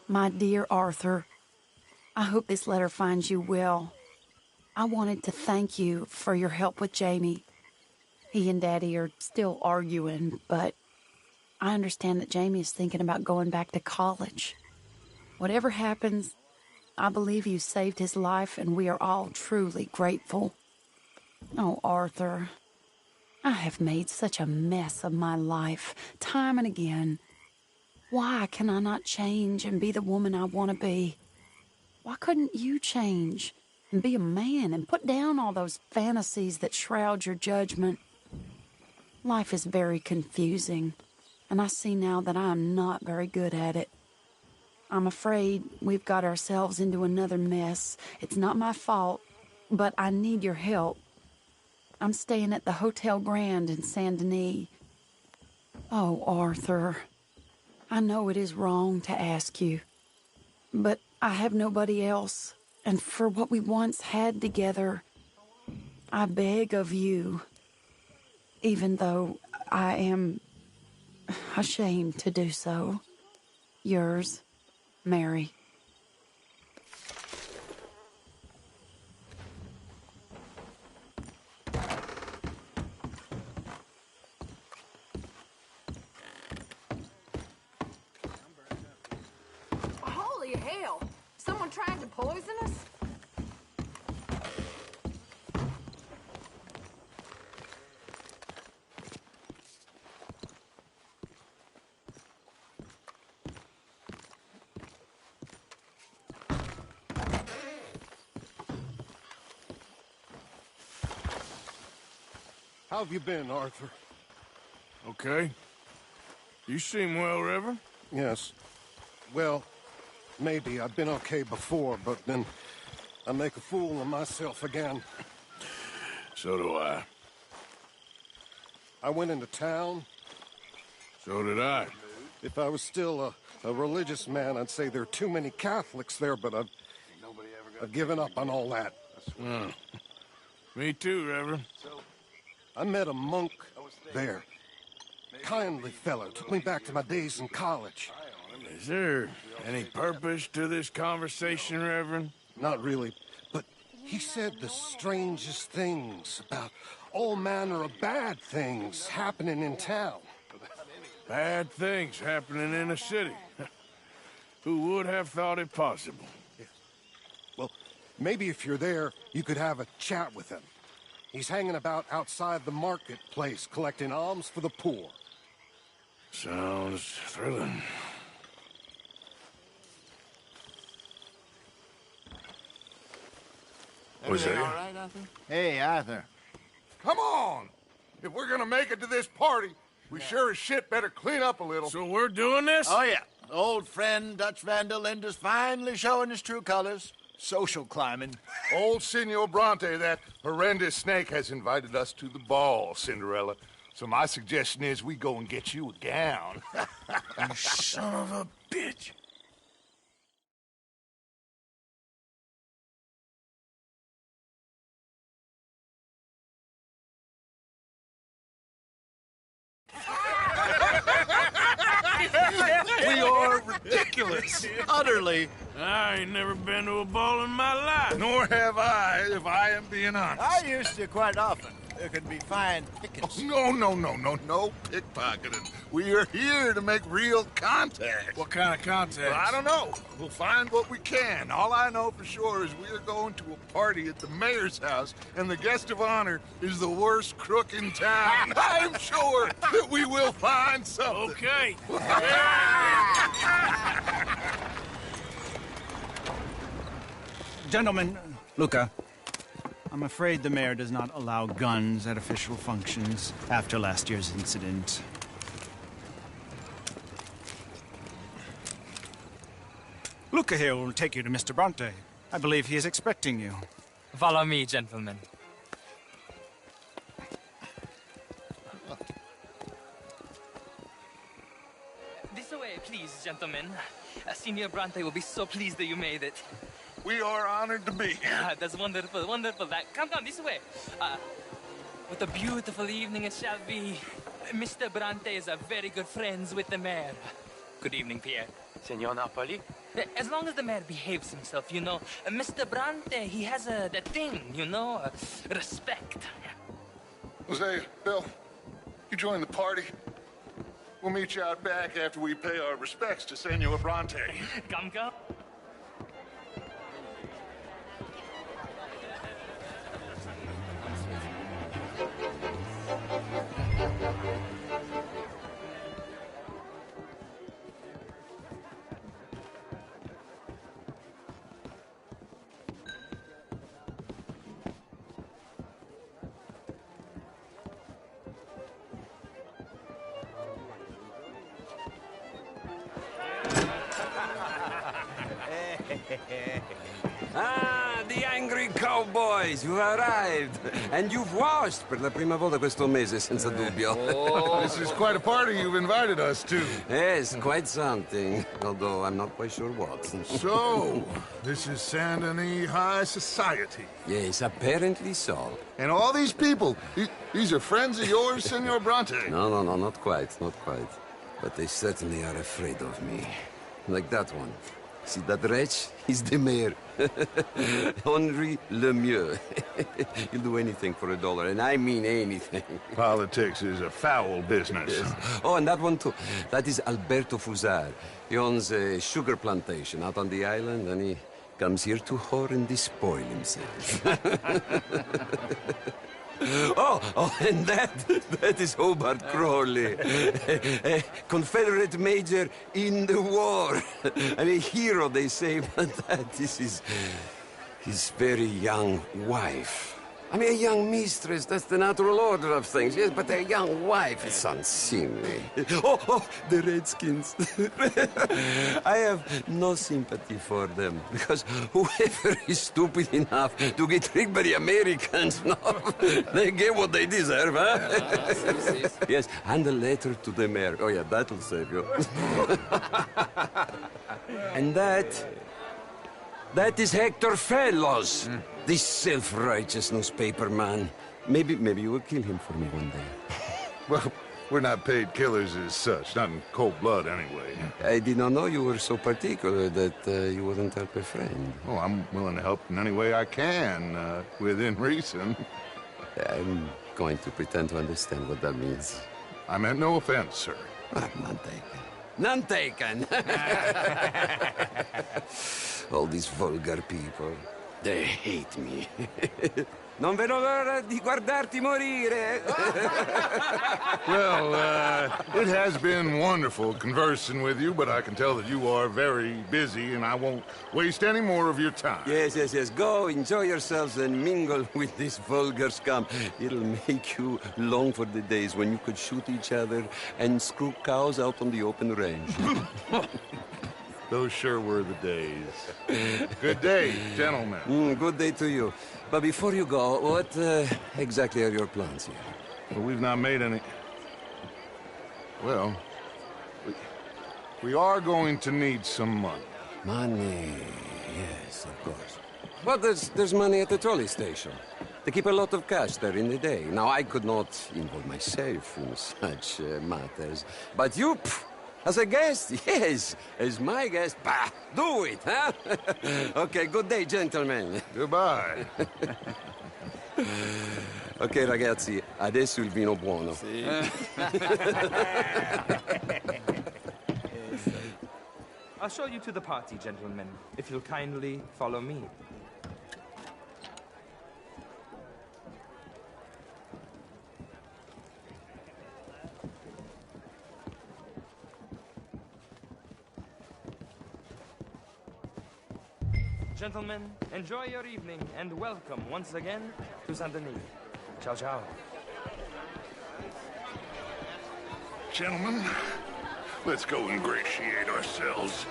My dear Arthur, I hope this letter finds you well. I wanted to thank you for your help with Jamie. He and Daddy are still arguing, but I understand that Jamie is thinking about going back to college. Whatever happens, I believe you saved his life, and we are all truly grateful. Oh, Arthur, I have made such a mess of my life, time and again. Why can I not change and be the woman I want to be? Why couldn't you change and be a man and put down all those fantasies that shroud your judgment? Life is very confusing, and I see now that I am not very good at it. I'm afraid we've got ourselves into another mess. It's not my fault, but I need your help. I'm staying at the Hotel Grand in Saint Denis. Oh, Arthur, I know it is wrong to ask you, but I have nobody else, and for what we once had together, I beg of you, even though I am ashamed to do so. Yours, Mary. Holy hell! Someone trying to poison us? How have you been, Arthur? Okay. You seem well, Reverend. Yes. Well, maybe. I've been okay before, but then I make a fool of myself again. So do I. I went into town. So did I. If I was still a religious man, I'd say there are too many Catholics there, but I've given up on all that. Me too, Reverend. I met a monk there. Kindly fellow. Took me back to my days in college. Is there any purpose to this conversation, Reverend? Not really, but he said the strangest things about all manner of bad things happening in town. Bad things happening in a city. Who would have thought it possible? Yeah. Well, maybe if you're there, you could have a chat with him. He's hanging about outside the marketplace, collecting alms for the poor. Sounds thrilling. Was it? All right, Arthur? Hey, Arthur. Come on! If we're gonna make it to this party, we sure as shit better clean up a little. So we're doing this? Oh, yeah. Old friend Dutch Van der Linde's finally showing his true colors. Social climbing. Old Senor Bronte, that horrendous snake, has invited us to the ball, Cinderella. So my suggestion is we go and get you a gown. You son of a bitch. We are ridiculous. Utterly. I ain't never been to a ball in my life. Nor have I, if I am being honest. I used to quite often. There could be fine pickings. No pickpocketing. We are here to make real contact. What kind of contact? Well, I don't know. We'll find what we can. All I know for sure is we are going to a party at the mayor's house, and the guest of honor is the worst crook in town. I'm sure that we will find something. Okay. Gentlemen, Luca, I'm afraid the mayor does not allow guns at official functions after last year's incident. Luca here will take you to Mr. Bronte. I believe he is expecting you. Follow me, gentlemen. This way, please, gentlemen. Senior Bronte will be so pleased that you made it. We are honored to be here. That's wonderful, wonderful. Come this way. What a beautiful evening it shall be. Mr. Bronte is a very good friends with the mayor. Good evening, Pierre. Senor Napoli? As long as the mayor behaves himself, you know. Mr. Bronte, he has that thing, you know, respect. Jose, Bill, you join the party. We'll meet you out back after we pay our respects to Senor Bronte. Come, come. Ah, the angry cowboys, you've arrived. And you've washed per la prima volta questo mese, senza dubbio. Oh, this is quite a party you've invited us to. Yes, quite something. Although I'm not quite sure what. So, this is Saint Denis High Society. Yes, apparently so. And all these people, these are friends of yours, Senor Bronte? No, not quite, not quite. But they certainly are afraid of me. Like that one. See that wretch? He's the mayor. Henri Lemieux. He'll do anything for $1, and I mean anything. Politics is a foul business. Yes. Oh, and that one too. That is Alberto Fusar. He owns a sugar plantation out on the island, and he comes here to whore and despoil himself. Oh, and that is Hobart Crawley, a Confederate major in the war. I mean, a hero, they say, but that is his very young wife. I mean, a young mistress, that's the natural order of things, yes, but a young wife is unseemly. Oh, the Redskins. I have no sympathy for them, because whoever is stupid enough to get tricked by the Americans, no, they get what they deserve, huh? Yes, and a letter to the mayor. Oh, yeah, that'll save you. And that is Hector Fellows. This self-righteous newspaper man. Maybe you will kill him for me one day. Well, we're not paid killers as such, not in cold blood anyway. I did not know you were so particular that you wouldn't help a friend. Oh, I'm willing to help in any way I can, within reason. I'm going to pretend to understand what that means. I meant no offense, sir. None taken. None taken! All these vulgar people. They hate me. Non vedo l'ora di guardarti morire. Well, it has been wonderful conversing with you, but I can tell that you are very busy, and I won't waste any more of your time. Yes. Go, enjoy yourselves, and mingle with this vulgar scum. It'll make you long for the days when you could shoot each other and screw cows out on the open range. Those sure were the days. Good day, gentlemen. Good day to you. But before you go, what exactly are your plans here? Well, we've not made any... Well, we are going to need some money. Money, yes, of course. But there's money at the trolley station. They keep a lot of cash there in the day. Now, I could not involve myself in such matters. But you... As a guest? Yes. As my guest? Bah! Do it, huh? Okay, good day, gentlemen. Goodbye. Ok, ragazzi, adesso il vino buono. Sì. I'll show you to the party, gentlemen, if you'll kindly follow me. Gentlemen, enjoy your evening and welcome once again to Saint Denis. Ciao, ciao. Gentlemen, let's go ingratiate ourselves.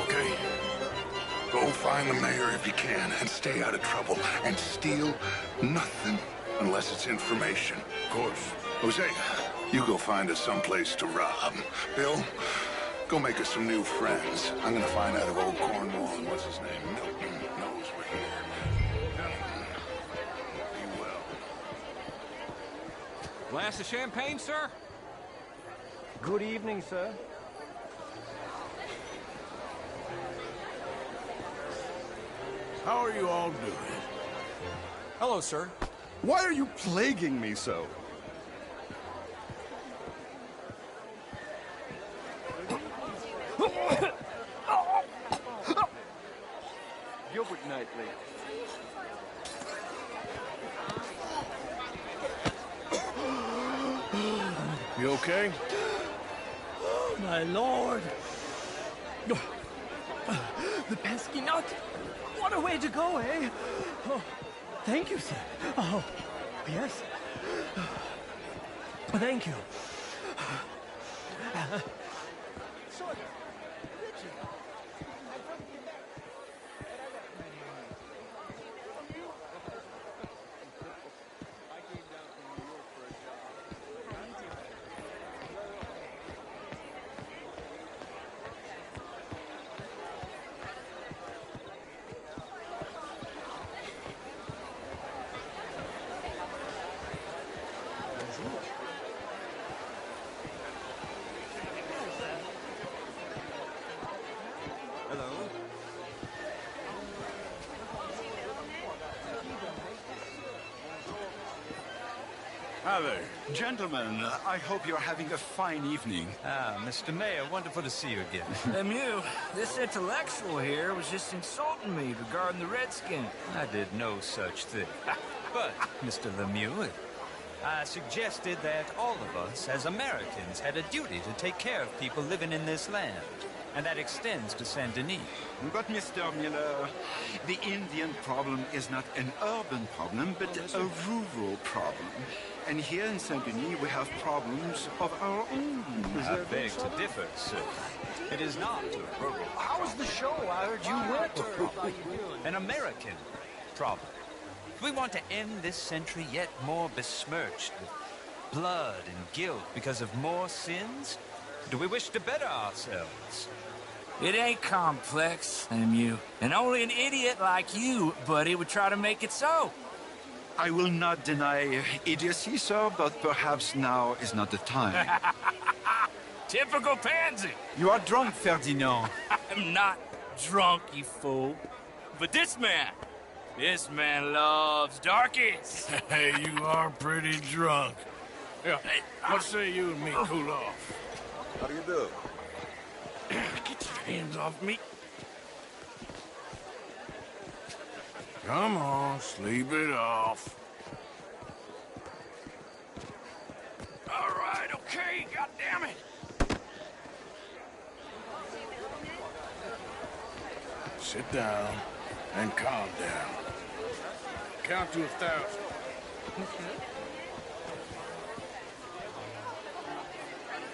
Okay. Go find the mayor if you can and stay out of trouble. And steal nothing unless it's information. Of course. Jose, you go find us someplace to rob. Bill, go make us some new friends. I'm gonna find out if old Cornwall and what's his name, Milton, knows we're here. Gentlemen, be well. Glass of champagne, sir? Good evening, sir. How are you all doing? Hello, sir. Why are you plaguing me so? Gilbert Knightley. You okay? Oh, my lord. The pesky nut. What a way to go, eh? Oh, thank you, sir. Oh, yes. Thank you. Hi there. Gentlemen, I hope you're having a fine evening. Ah, Mr. Mayor, wonderful to see you again. Lemieux, this intellectual here was just insulting me regarding the Redskin. I did no such thing. But, Mr. Lemieux, I suggested that all of us, as Americans, had a duty to take care of people living in this land. And that extends to Saint Denis. But, Mr. Miller, the Indian problem is not an urban problem, but a rural problem. And here in Saint-Denis, we have problems of our own. I beg to differ, sir. It is not a rural. How was the show? I heard you went. An American problem. Do we want to end this century yet more besmirched with blood and guilt because of more sins? Do we wish to better ourselves? It ain't complex, Lemieux. And only an idiot like you, buddy, would try to make it so. I will not deny idiocy, sir, but perhaps now is not the time. Typical pansy. You are drunk, Ferdinand. I'm not drunk, you fool. But this man loves darkies. Hey, you are pretty drunk. Yeah, what say you and me cool off? How do you do? Get your hands off me. Come on, sleep it off. All right, okay, goddammit. Sit down and calm down. Count to 1,000.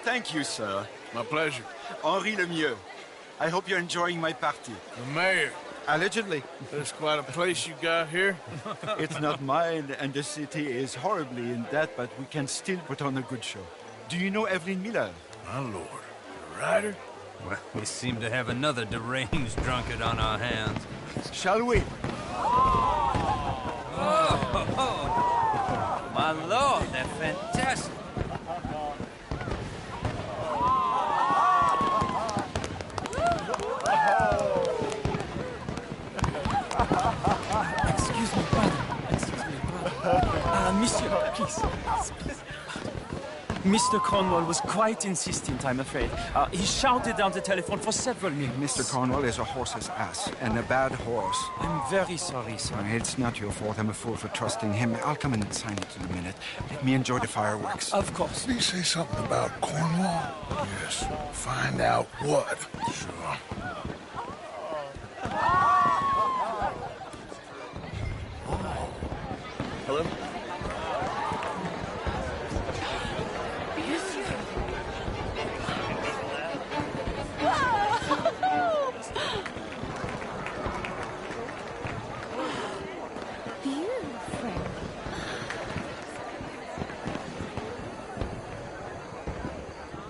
Thank you, sir. My pleasure. Henri Lemieux. I hope you're enjoying my party. The mayor. Allegedly. There's quite a place you got here. It's not mine, and the city is horribly in debt, but we can still put on a good show. Do you know Evelyn Miller? My lord. The writer? Well, we seem to have another deranged drunkard on our hands. Shall we? Oh, my lord, they're fantastic. Excuse me, brother. Monsieur, please. Mr. Cornwall was quite insistent, I'm afraid. He shouted down the telephone for several minutes. Mr. Cornwall is a horse's ass, and a bad horse. I'm very sorry, sir. It's not your fault. I'm a fool for trusting him. I'll come in and sign it in a minute. Let me enjoy the fireworks. Of course. Did he say something about Cornwall? Yes. Find out what. Sure. Hello?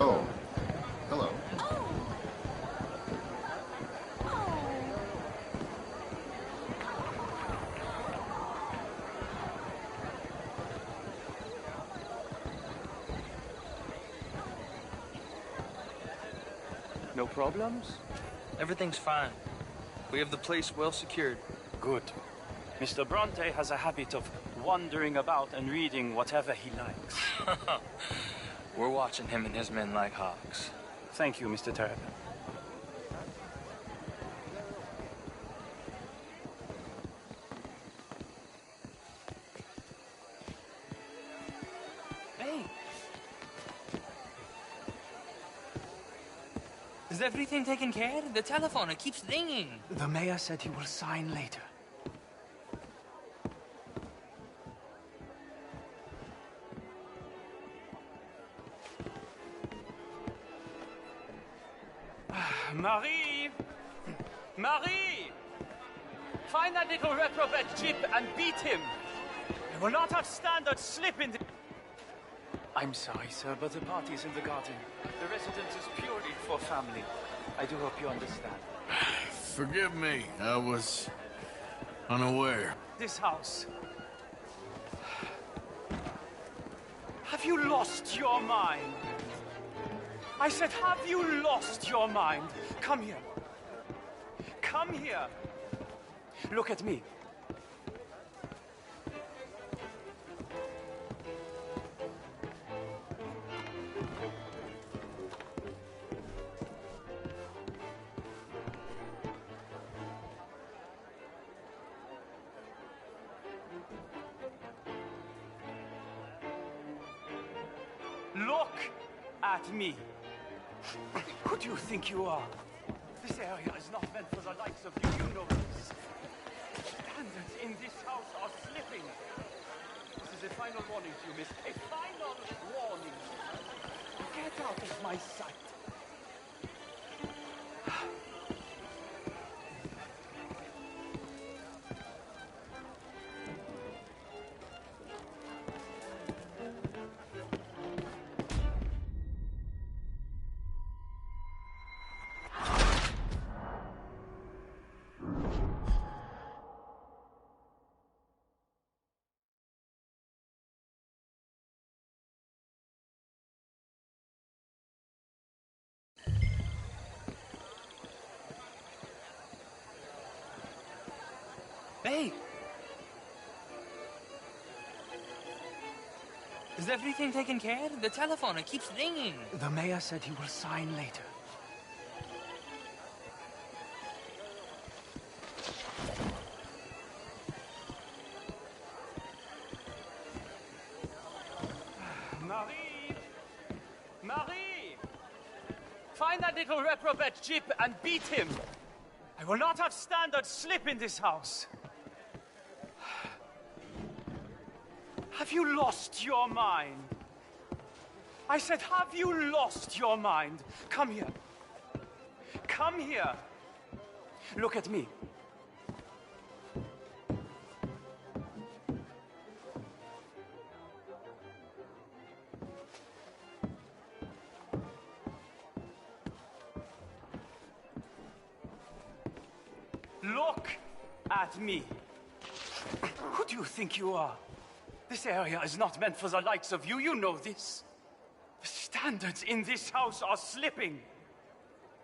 Oh. Hello. No problems? Everything's fine. We have the place well secured. Good. Mr. Bronte has a habit of wandering about and reading whatever he likes. We're watching him and his men like hawks. Thank you, Mr. Terrapin. Hey! Is everything taken care of? The telephone, it keeps ringing. The mayor said he will sign later. Marie! Marie! Find that little reprobate Jip and beat him. I will not have standard slip in the... I'm sorry, sir, but the party's in the garden. The residence is purely for family. I do hope you understand. Forgive me, I was unaware. This house. Have you lost your mind? I said, have you lost your mind? Come here. Come here. Look at me. Look at me. Who do you think you are? This area is not meant for the likes of you. You know this. Standards in this house are slipping. This is a final warning to you, miss. A final warning. Get out of my sight. Hey! Is everything taken care of? The telephone, it keeps ringing. The mayor said he will sign later. Marie! Marie! Find that little reprobate Jip and beat him. I will not have standard slip in this house. Have you lost your mind? I said, have you lost your mind? Come here. Come here. Look at me. Look at me. Who do you think you are? This area is not meant for the likes of you. You know this. The standards in this house are slipping.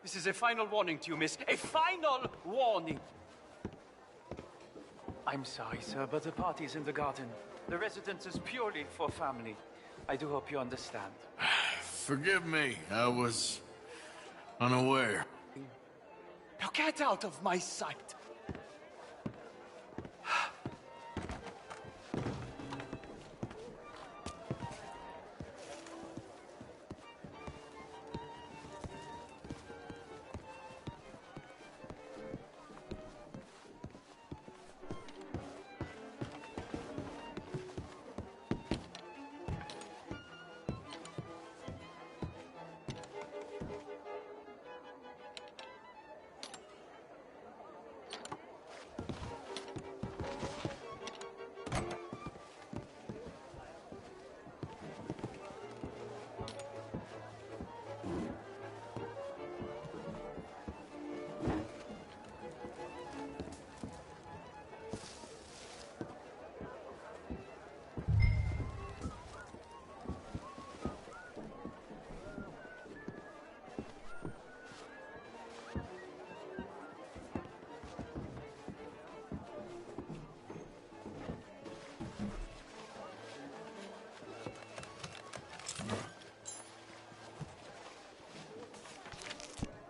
This is a final warning to you, miss. A final warning. I'm sorry, sir, but the party's in the garden. The residence is purely for family. I do hope you understand. Forgive me, I was unaware. Now get out of my sight.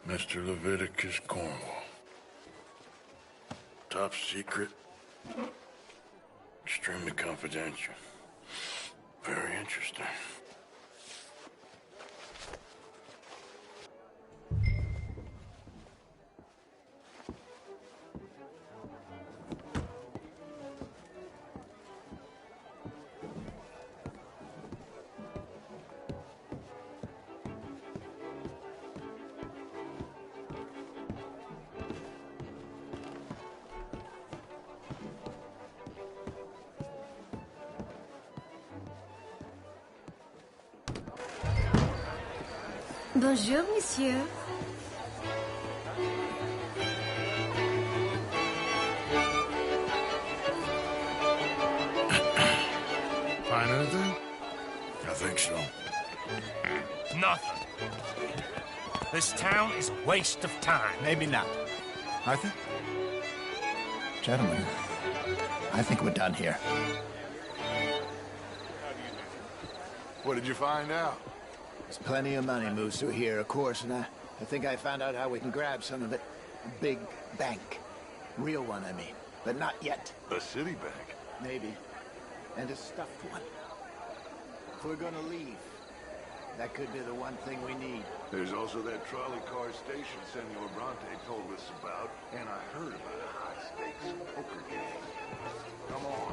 Mr. Leviticus Cornwall. Top secret. Extremely confidential. Very interesting. Bonjour, monsieur. Find anything? I think so. Nothing. This town is a waste of time. Maybe not. Arthur? Gentlemen, I think we're done here. What did you find out? There's plenty of money moves through here, of course, and I think I found out how we can grab some of it. A big bank. Real one, I mean. But not yet. A city bank? Maybe. And a stuffed one. If we're gonna leave, that could be the one thing we need. There's also that trolley car station Senor Bronte told us about, and I heard about a high-stakes poker game. Come on.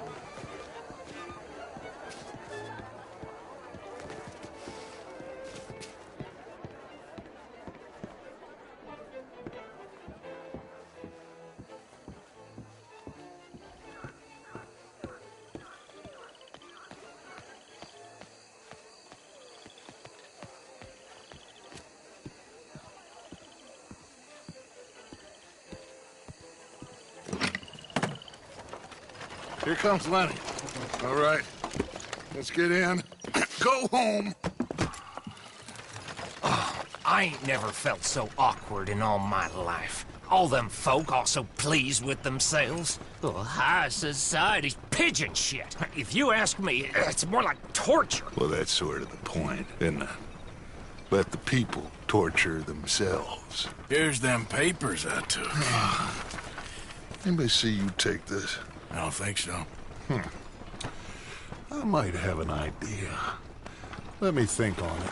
Here comes Lenny. All right, let's get in. Go home. Oh, I ain't never felt so awkward in all my life. All them folk all so pleased with themselves. Oh, high society's pigeon shit. If you ask me, it's more like torture. Well, that's sort of the point, isn't it? Let the people torture themselves. Here's them papers I took. Anybody see you take this? I don't think so. I might have an idea. Let me think on it.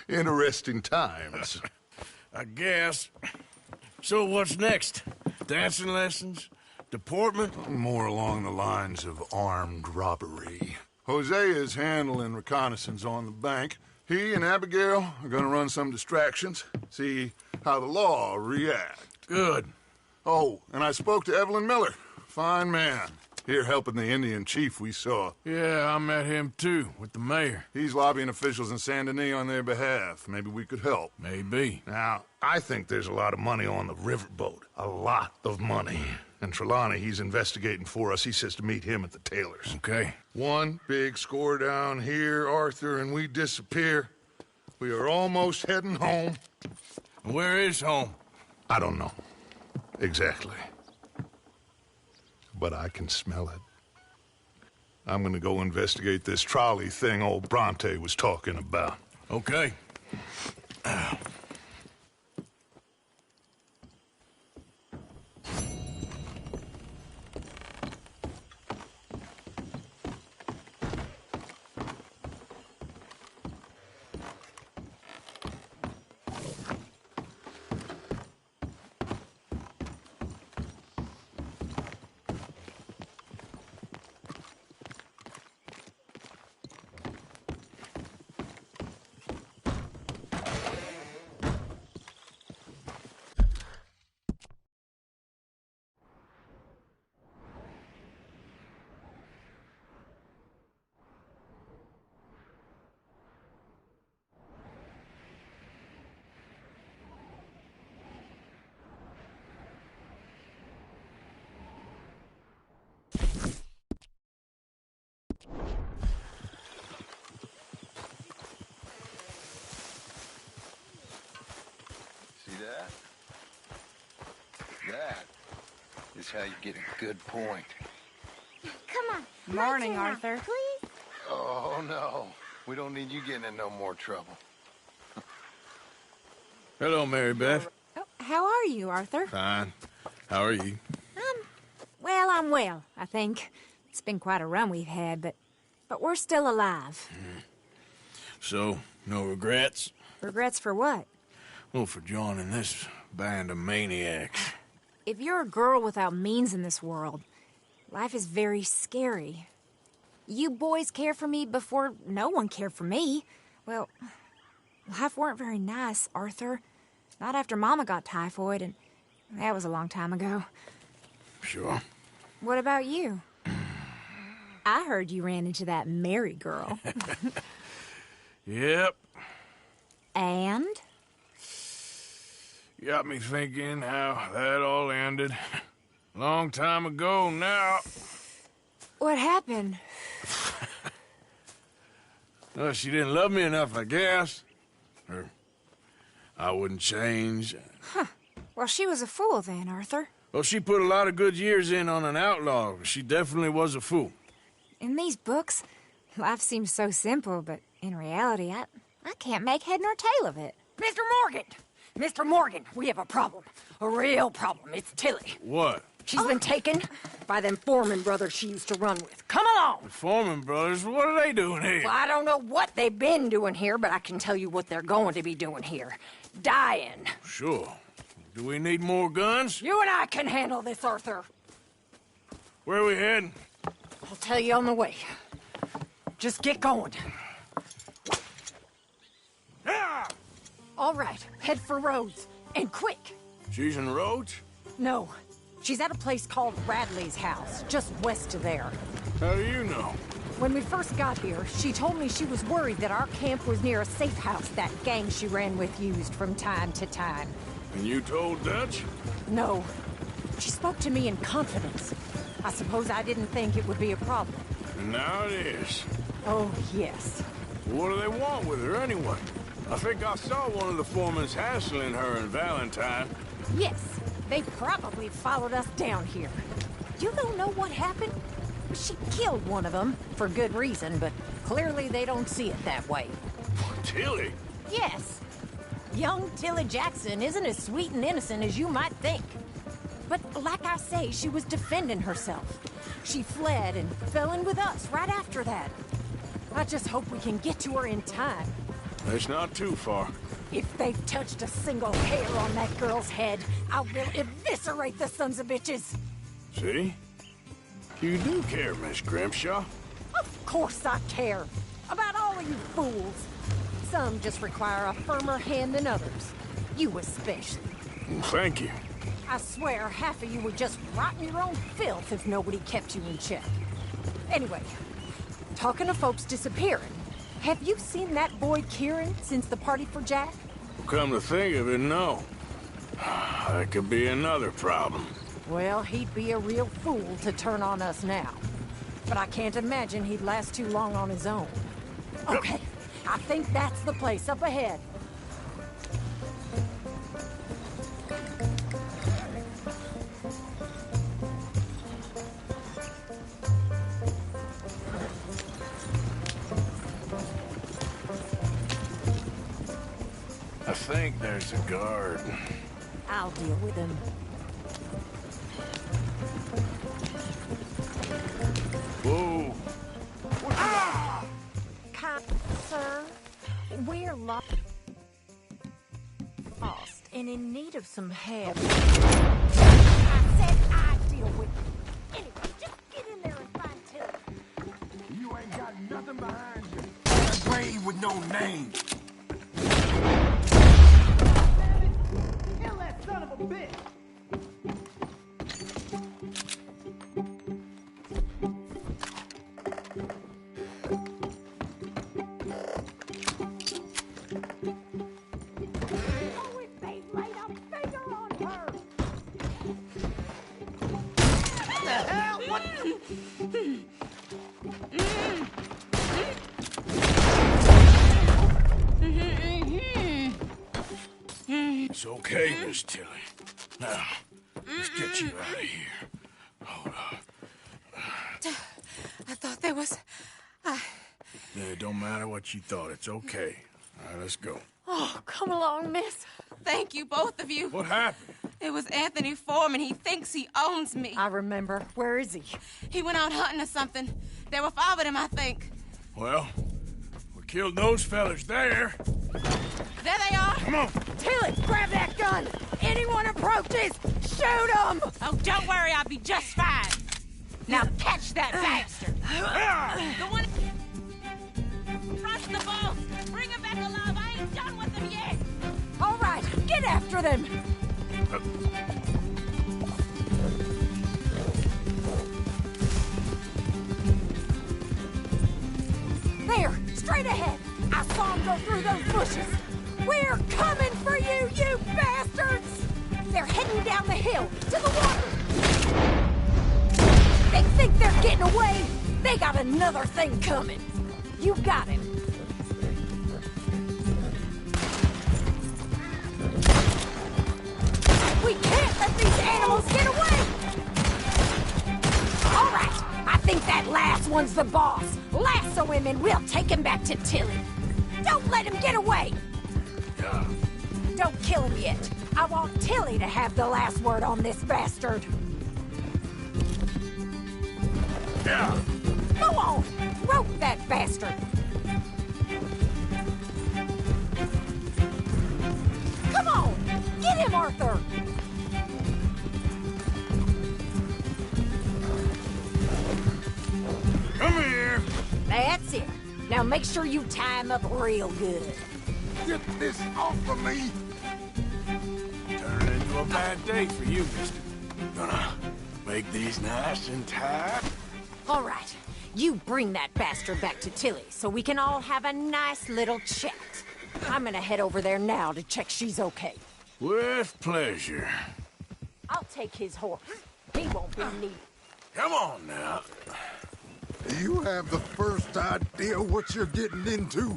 Interesting times. I guess. So what's next? Dancing lessons? Deportment? More along the lines of armed robbery. Jose is handling reconnaissance on the bank. He and Abigail are gonna run some distractions, see how the law react. Good. Oh, and I spoke to Evelyn Miller. Fine man. Here helping the Indian chief we saw. Yeah, I met him too, with the mayor. He's lobbying officials in Saint Denis on their behalf. Maybe we could help. Maybe. Now, I think there's a lot of money on the riverboat. A lot of money. And Trelawney, he's investigating for us. He says to meet him at the Taylor's. Okay. One big score down here, Arthur, and we disappear. We are almost heading home. Where is home? I don't know. Exactly. But I can smell it. I'm gonna go investigate this trolley thing old Bronte was talking about. Okay. is how you get a good point. Come on. Morning, my turn Arthur. now, please. Oh, no. We don't need you getting in no more trouble. Hello, Mary Beth. Oh, how are you, Arthur? Fine. How are you? Well, I'm well, I think. It's been quite a run we've had, but we're still alive. So, no regrets? Regrets for what? Well, for joining this band of maniacs. If you're a girl without means in this world, life is very scary. You boys cared for me before no one cared for me. Well, life weren't very nice, Arthur. Not after Mama got typhoid, and that was a long time ago. Sure. What about you? I heard you ran into that Mary girl. Yep. And? Got me thinking how that all ended. Long time ago now. What happened? Well, she didn't love me enough, I guess. Or I wouldn't change. Huh. Well, she was a fool then, Arthur. Well, she put a lot of good years in on an outlaw. She definitely was a fool. In these books, life seems so simple, but in reality, I can't make head nor tail of it. Mr. Morgan! Mr. Morgan, we have a problem. A real problem. It's Tilly. What? She's been taken by them Foreman brothers she used to run with. Come along! The Foreman brothers? What are they doing here? Well, I don't know what they've been doing here, but I can tell you what they're going to be doing here. Dying. Sure. Do we need more guns? You and I can handle this, Arthur. Where are we heading? I'll tell you on the way. Just get going. All right, head for Rhodes. And quick. She's in Rhodes? No, she's at a place called Radley's house, just west of there. How do you know? When we first got here, she told me she was worried that our camp was near a safe house that gang she ran with used from time to time. And you told Dutch? No. She spoke to me in confidence. I suppose I didn't think it would be a problem. And now it is. Oh, yes. What do they want with her anyway? I think I saw one of the foremans hassling her and Valentine. Yes, they probably followed us down here. You don't know what happened? She killed one of them, for good reason, but clearly they don't see it that way. Tilly? Yes. Young Tilly Jackson isn't as sweet and innocent as you might think. But like I say, she was defending herself. She fled and fell in with us right after that. I just hope we can get to her in time. It's not too far. If they've touched a single hair on that girl's head, I will eviscerate the sons of bitches. See? You do care, Miss Grimshaw. Of course I care. About all of you fools. Some just require a firmer hand than others. You especially. Thank you. I swear half of you would just rot in your own filth if nobody kept you in check. Anyway, talking of folks disappearing, have you seen that boy Kieran since the party for Jack? Come to think of it, no. That could be another problem. Well, he'd be a real fool to turn on us now. But I can't imagine he'd last too long on his own. Okay, I think that's the place up ahead. I think there's a guard. I'll deal with him. Whoa! Sir, we're lost and in need of some help. I said I'd deal with it. Anyway, just get in there and find Tilly. You ain't got nothing behind you. A grave with no name. Kill that son of a bitch! It's okay, Miss Tilly. Now, let's get you out of here. I thought there was... Yeah, it don't matter what you thought. It's okay. All right, let's go. Oh, come along, miss. Thank you, both of you. What happened? It was Anthony Foreman. He thinks he owns me. I remember. Where is he? He went out hunting or something. There were 5 of them, I think. Well, we killed those fellas there. There they are. Come on. Tilly, grab that gun. Anyone approaches, shoot them. Oh, don't worry. I'll be just fine. Now catch that bastard. The one... Trust the boss. Bring him back alive. I ain't done with them yet. All right, get after them. There, straight ahead. I saw him go through those bushes. We're coming for you, you bastards! They're heading down the hill, to the water. They think they're getting away. They got another thing coming. You got him. We can't let these animals get away! All right, I think that last one's the boss. Lasso him and we'll take him back to Tilly. Don't let him get away! Don't kill him yet. I want Tilly to have the last word on this bastard. Yeah. Go on! Rope that bastard! Come on! Get him, Arthur! Come here. That's it. Now make sure you tie him up real good. Get this off of me! Turning into a bad day for you, mister. Gonna make these nice and tight. All right, you bring that bastard back to Tilly so we can all have a nice little chat. I'm gonna head over there now to check she's okay. With pleasure. I'll take his horse. He won't be needed. Come on now. You have the first idea what you're getting into.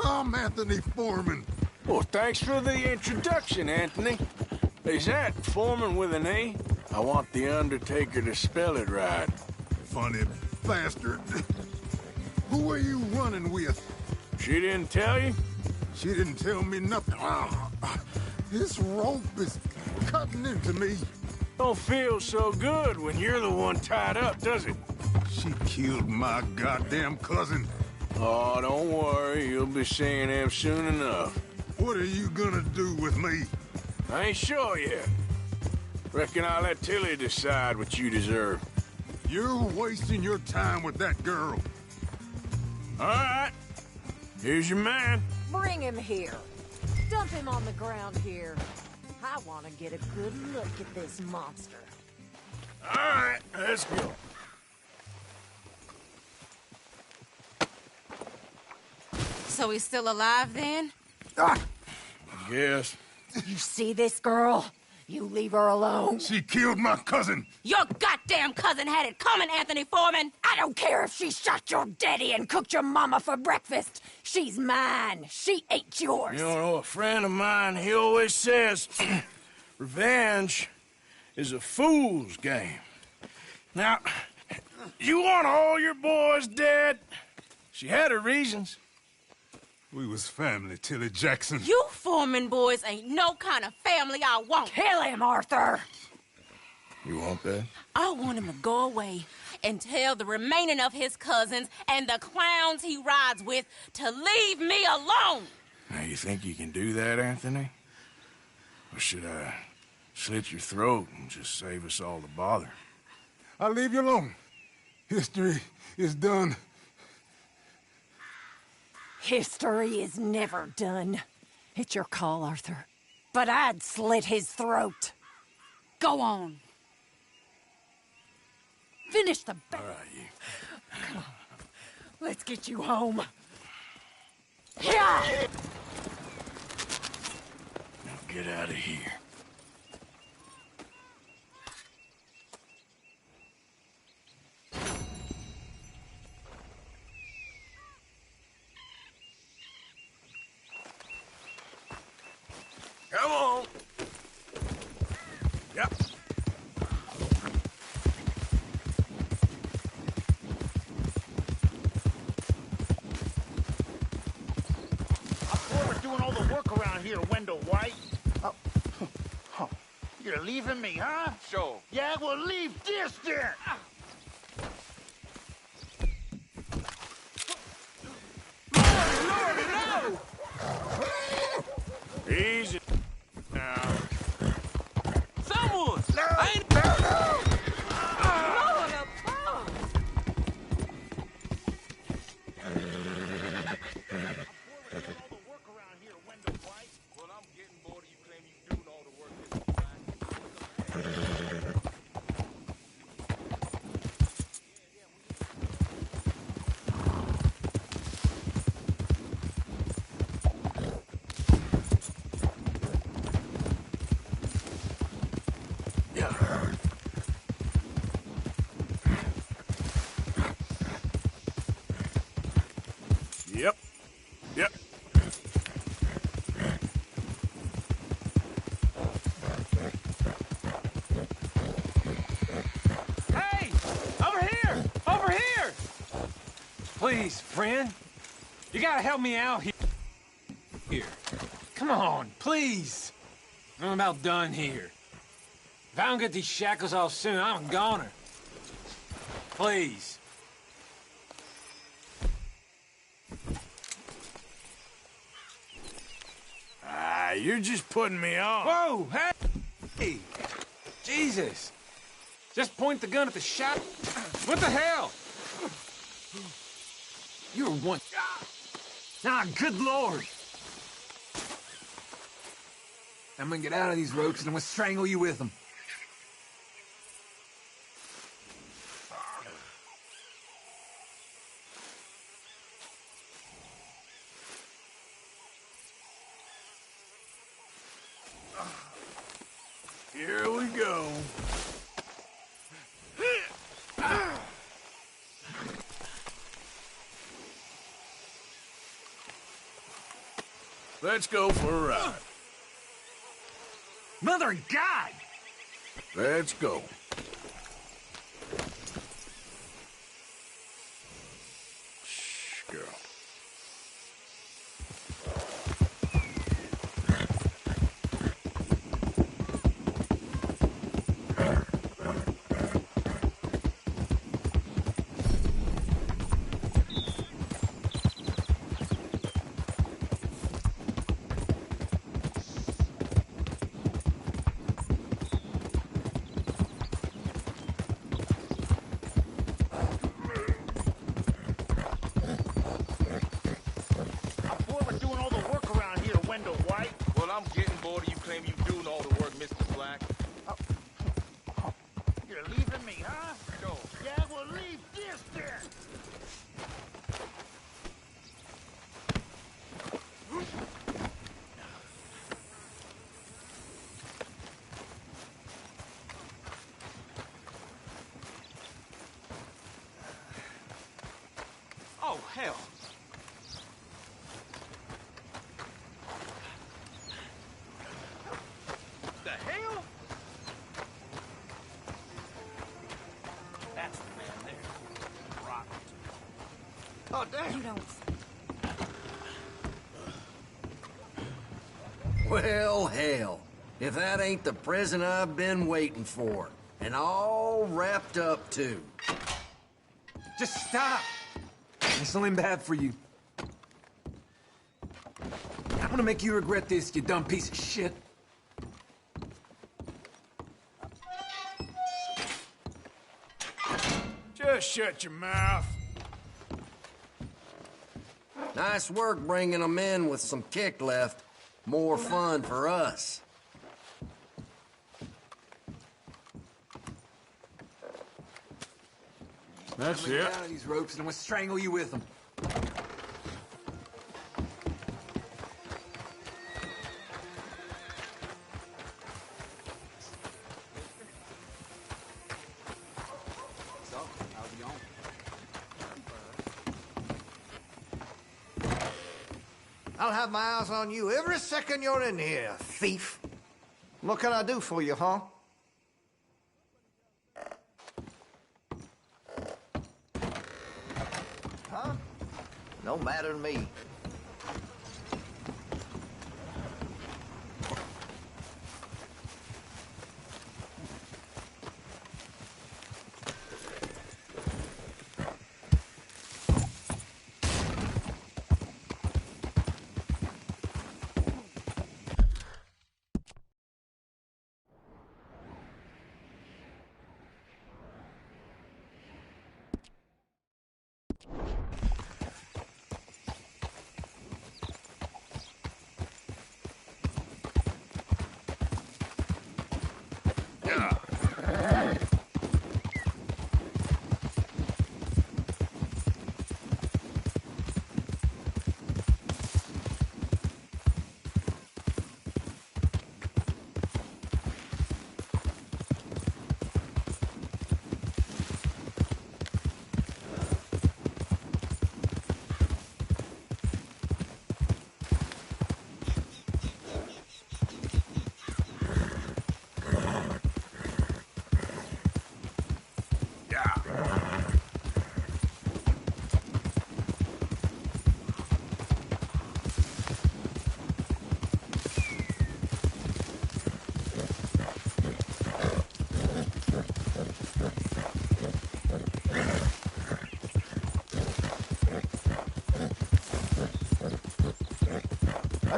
I'm Anthony Foreman. Well, thanks for the introduction, Anthony. Is that Foreman with an A? I want the Undertaker to spell it right. Funny bastard. Who are you running with? She didn't tell you? She didn't tell me nothing. This rope is cutting into me. Don't feel so good when you're the one tied up, does it? She killed my goddamn cousin. Oh, don't worry. You'll be seeing him soon enough. What are you gonna do with me? I ain't sure yet. Reckon I'll let Tilly decide what you deserve. You're wasting your time with that girl. All right. Here's your man. Bring him here. Dump him on the ground here. I want to get a good look at this monster. All right, let's go. So he's still alive then? Yes. You see this girl? You leave her alone. She killed my cousin. Your goddamn cousin had it coming, Anthony Foreman. I don't care if she shot your daddy and cooked your mama for breakfast. She's mine. She ain't yours. You know, a friend of mine, he always says, revenge is a fool's game. Now, you want all your boys dead? She had her reasons. We was family, Tilly Jackson. You Foreman boys ain't no kind of family I want. Kill him, Arthur. You want that? I want him to go away and tell the remaining of his cousins and the clowns he rides with to leave me alone. Now, you think you can do that, Anthony? Or should I slit your throat and just save us all the bother? I'll leave you alone. History is done. History is never done. It's your call, Arthur. But I'd slit his throat. Go on. Finish the... All right, you. Come on. Let's get you home. Yeah! Now get out of here. Come on. Yep. work around here, Wendell White. Oh. You're leaving me, huh? Sure. Yeah, well, leave this then. Lord, no! Easy now. Someone! No! I ain't... No! Well, I'm getting bored of you claiming you doing all the work, Mr. Black. Yep. Yep. Hey! Over here! Over here! Please, friend. You gotta help me out here. Come on, please. I'm about done here. If I don't get these shackles off soon, I'm a goner. Please. Ah, you're just putting me on. Whoa, hey! Jesus. Just point the gun at the shack. What the hell? You're one... Ah, good Lord. I'm gonna get out of these ropes and I'm gonna strangle you with them. Here we go. Let's go for a ride. Mother of God! Let's go. Shh, girl. Well, I'm getting bored of you claiming you doing all the work, Mr. Black. You're leaving me, huh? Sure. Yeah, well, leave this then. Oh, hell. The hell? That's the man there. Rotten. Oh, damn. You don't... Well, hell. If that ain't the present I've been waiting for. And all wrapped up, too. Just stop! This ain't bad for you. I'm gonna make you regret this, you dumb piece of shit. Just shut your mouth. Nice work bringing them in with some kick left. More fun for us. That's I'm gonna it. get out of these ropes and I'm gonna strangle you with them. So, how's it going? I'll have my eyes on you every second you're in here, thief. What can I do for you, huh? Huh? No matter to me.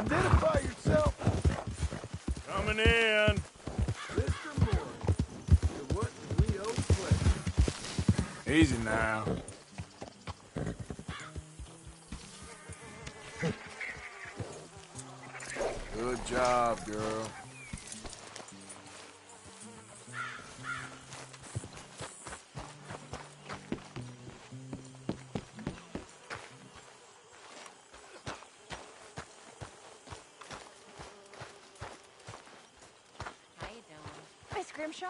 Identify yourself. Coming in. Mr. Morgan, to what we owe pledge. Easy now. Good job, girl. How you doing? Miss Grimshaw?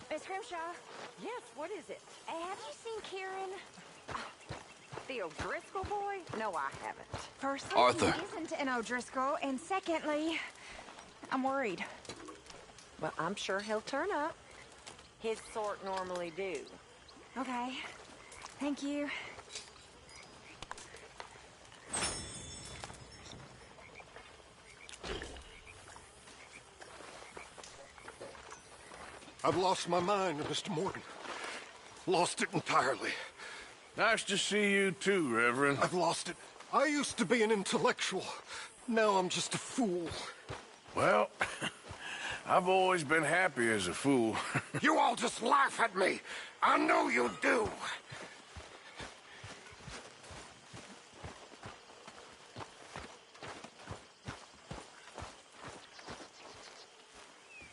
Miss Grimshaw? Yes, what is it? Have you seen Kieran? The O'Driscoll boy? No, I haven't. Firstly, Arthur. he isn't an O'Driscoll, and secondly, I'm worried. Well, I'm sure he'll turn up. His sort normally do. Okay. Thank you. I've lost my mind, Mr. Morgan. Lost it entirely. Nice to see you too, Reverend. I've lost it. I used to be an intellectual. Now I'm just a fool. Well, I've always been happy as a fool. You all just laugh at me. I know you do.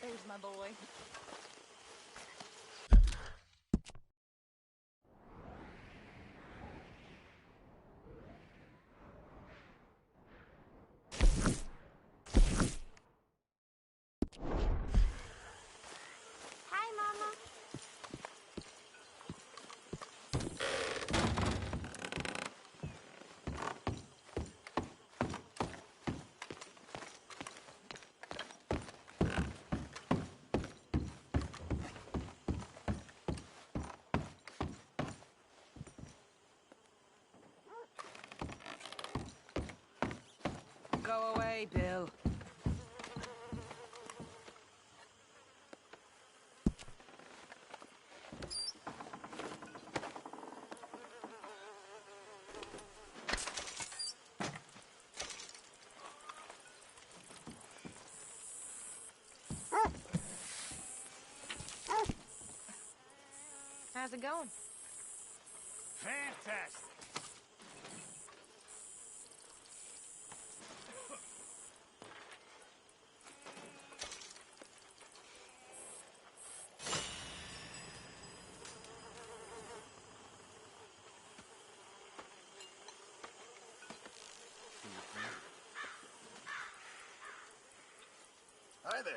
There's my boy. Hi, Mama. Go away, Bill. How's it going? Fantastic. Hi there.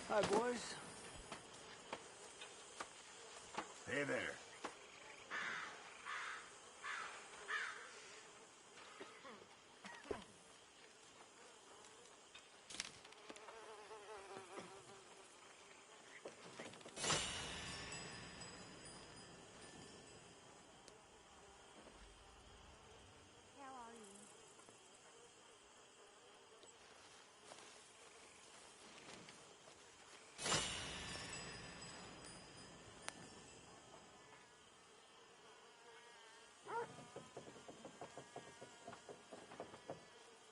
Hi, boys. Hey there.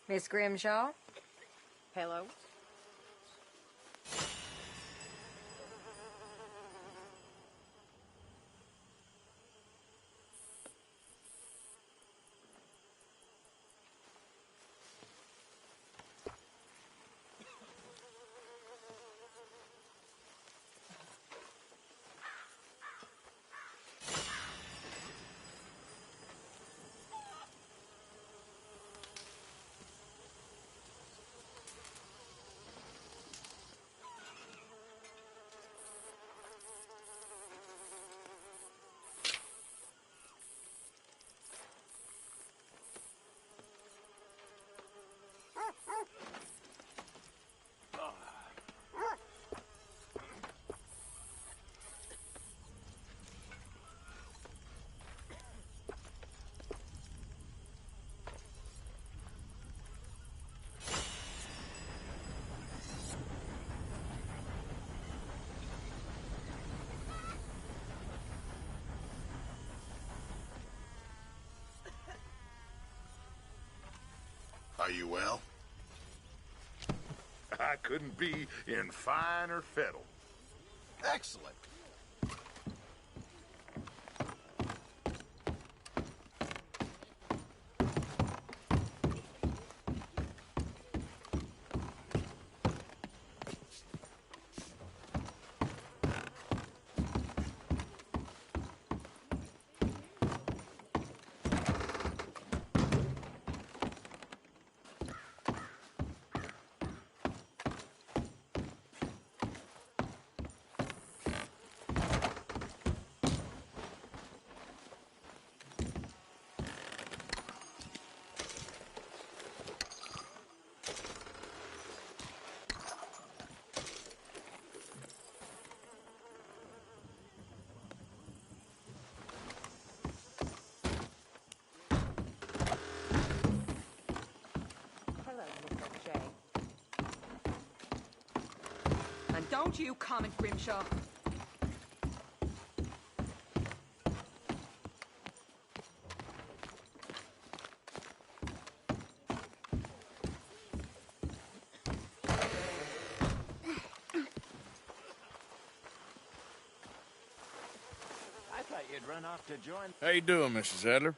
Miss Grimshaw? Hello? Are you well? I couldn't be in finer fettle. Excellent. And don't you comment, Grimshaw. I thought you'd run off to join... How you doing, Mrs. Adler?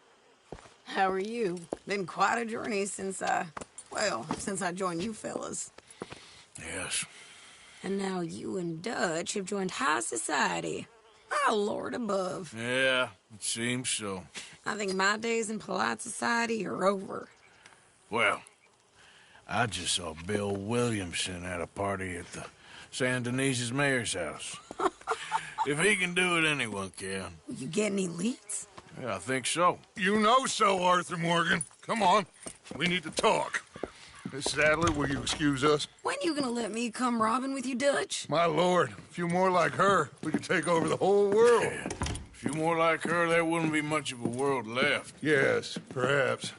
How are you? Been quite a journey since I joined you fellas. Yes. And now you and Dutch have joined high society. Oh, Lord above. Yeah, it seems so. I think my days in polite society are over. Well, I just saw Bill Williamson at a party at the San Denise's mayor's house. If he can do it, anyone can. You get any leads? Yeah, I think so. You know so, Arthur Morgan. Come on. We need to talk. Mrs. Adler, will you excuse us? When you gonna let me come robbing with you, Dutch? My lord, a few more like her, we could take over the whole world. Yeah. A few more like her, there wouldn't be much of a world left. Yes, perhaps.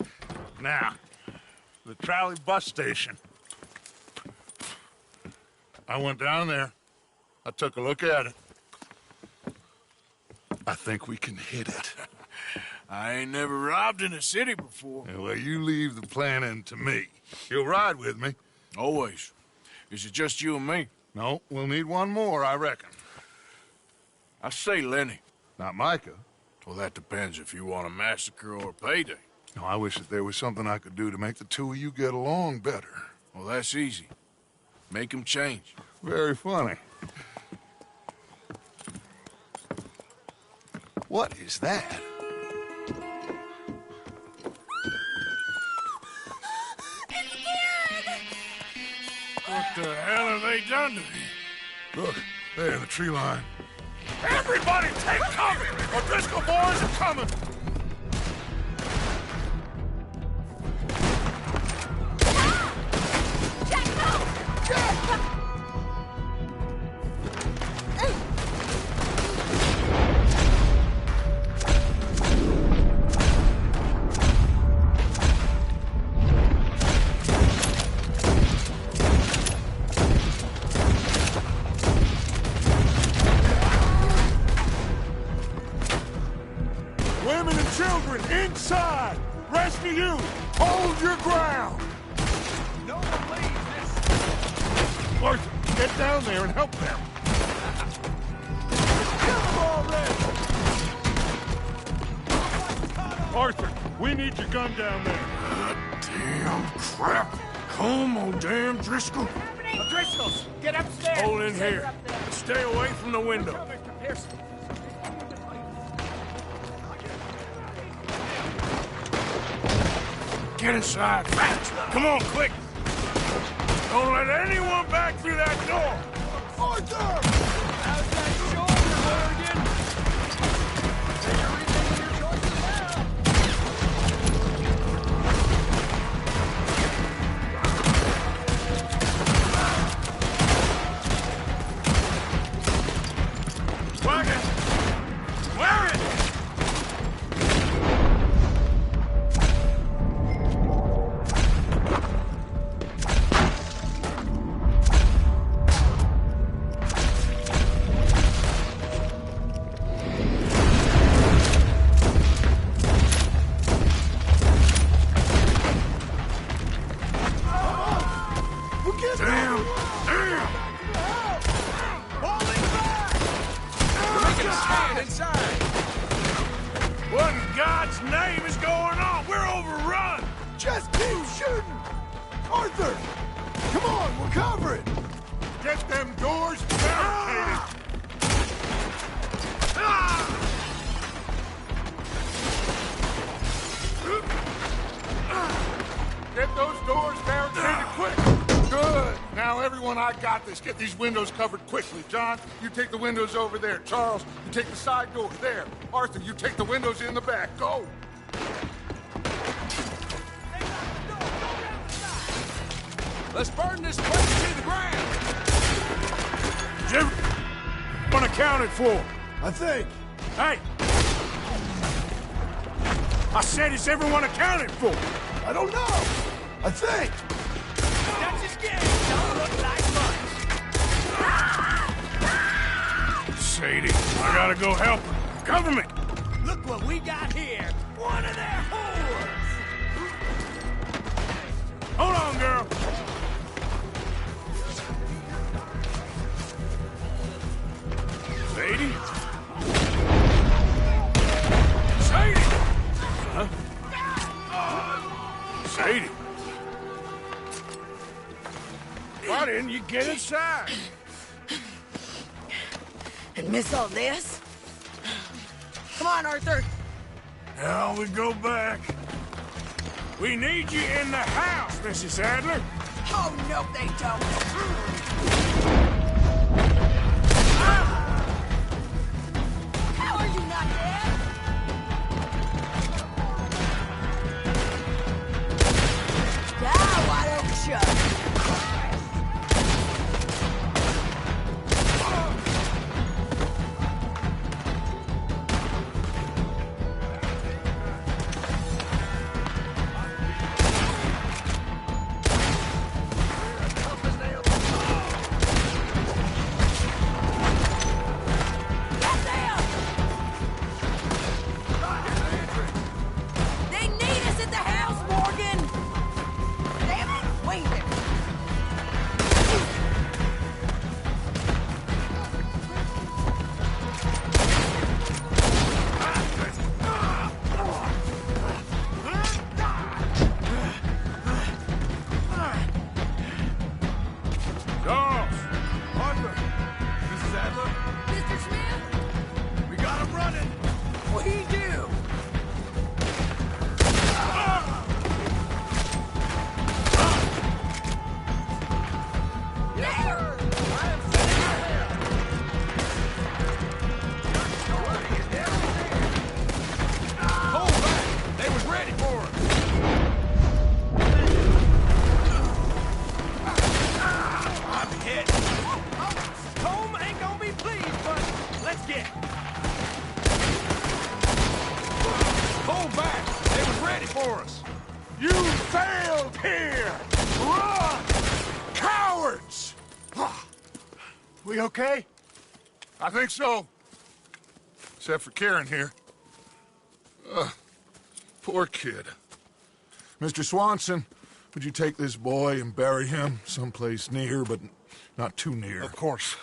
Now, the trolley bus station. I went down there. I took a look at it. I think we can hit it. I ain't never robbed in a city before. Yeah, well, you leave the planning to me. You'll ride with me. Always. Is it just you and me? No, we'll need one more, I reckon. I say Lenny. Not Micah. Well, that depends if you want a massacre or a payday. No, I wish that there was something I could do to make the two of you get along better. Well, that's easy. Make them change. Very funny. What is that? What the hell have they done to me? Look, there, the tree line. Everybody take cover! O'Driscoll boys are coming! Women and children inside! Rest of you, hold your ground! No one leaves this. Arthur, get down there and help them. Kill them already. Arthur, we need your gun down there. Damn crap. Come on, damn Driscoll. Driscolls, get upstairs. Hold in here. Stay away from the window. Mr. Pearson. Get inside, fast! Come on, quick! Don't let anyone back through that door! Arthur! How's that shoulder, Morgan? You're rethinking your choices now. Wagon! Wear it! Get inside! What in God's name is going on? We're overrun! Just keep shooting! Arthur! Come on, we're covering! Get them doors barricaded! Get those doors barricaded quick! Good! Now, everyone, I got this. Get these windows covered quickly. John, you take the windows over there. Charles, you take the side door there. Arthur, you take the windows in the back. Go! Let's burn this place to the ground! Is everyone accounted for? I think. Hey! I said, is everyone accounted for? I don't know. I think. That's his game. Don't look like much. Sadie, I gotta go help her. Cover me! Look what we got here. One of their whores. Hold on, girl. Sadie? Sadie! Huh? Sadie? Why didn't you get inside? And miss all this? Come on, Arthur. Now we go back. We need you in the house, Mrs. Adler. Oh, no, they don't. How are you not dead? Ah, why don't you? They need us at the house, Morgan! Damn it! Wait a minute. Charles! Arthur! Mrs. Adler? Mr. Smith? We got him running! We do! Hold back! They was ready for us! I'm hit! Home ain't gonna be pleased, but let's get. Hold back! They was ready for us! You failed here! Run! Cowards! We okay? I think so. Except for Karen here. Poor kid. Mr. Swanson, would you take this boy and bury him someplace near, but not too near? Of course.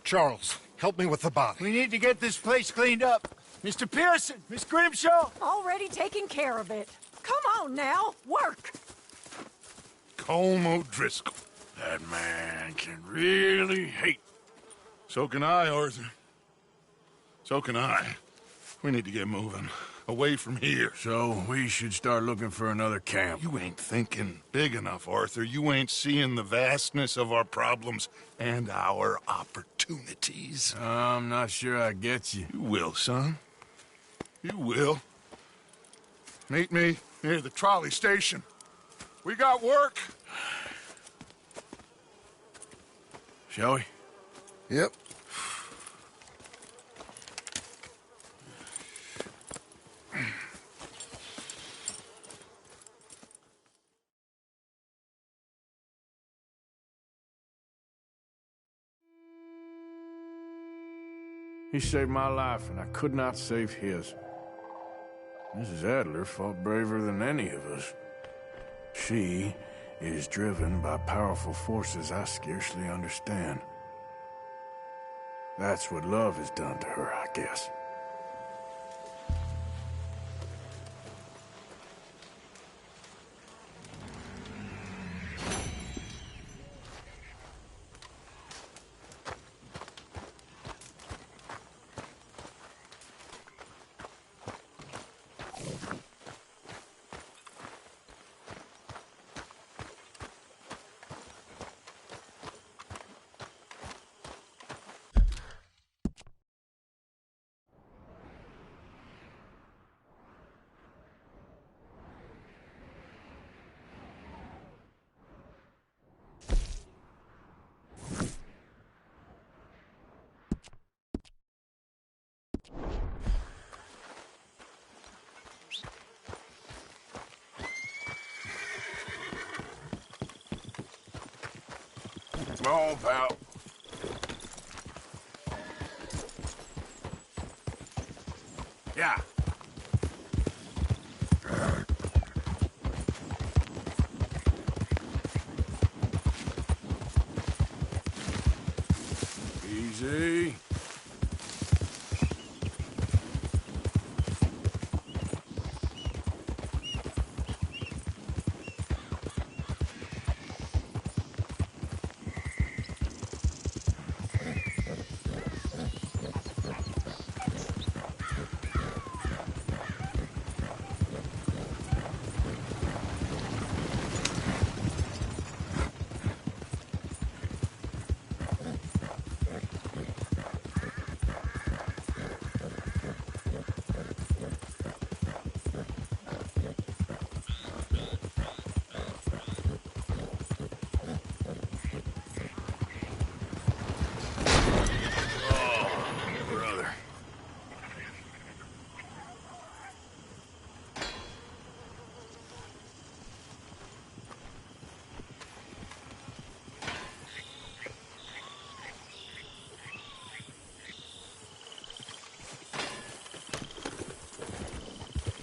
Charles, help me with the body. We need to get this place cleaned up. Mr. Pearson, Miss Grimshaw. Already taking care of it. Come on now, work. Colm O'Driscoll. That man can really hate. So can I, Arthur. So can I. We need to get moving. Away from here. So we should start looking for another camp. You ain't thinking big enough, Arthur. You ain't seeing the vastness of our problems and our opportunities. I'm not sure I get you. You will, son. You will. Meet me near the trolley station. We got work. Shall we? Yep. He saved my life, and I could not save his. Mrs. Adler fought braver than any of us. She is driven by powerful forces I scarcely understand. That's what love has done to her, I guess. Come on, pal. Yeah. Easy.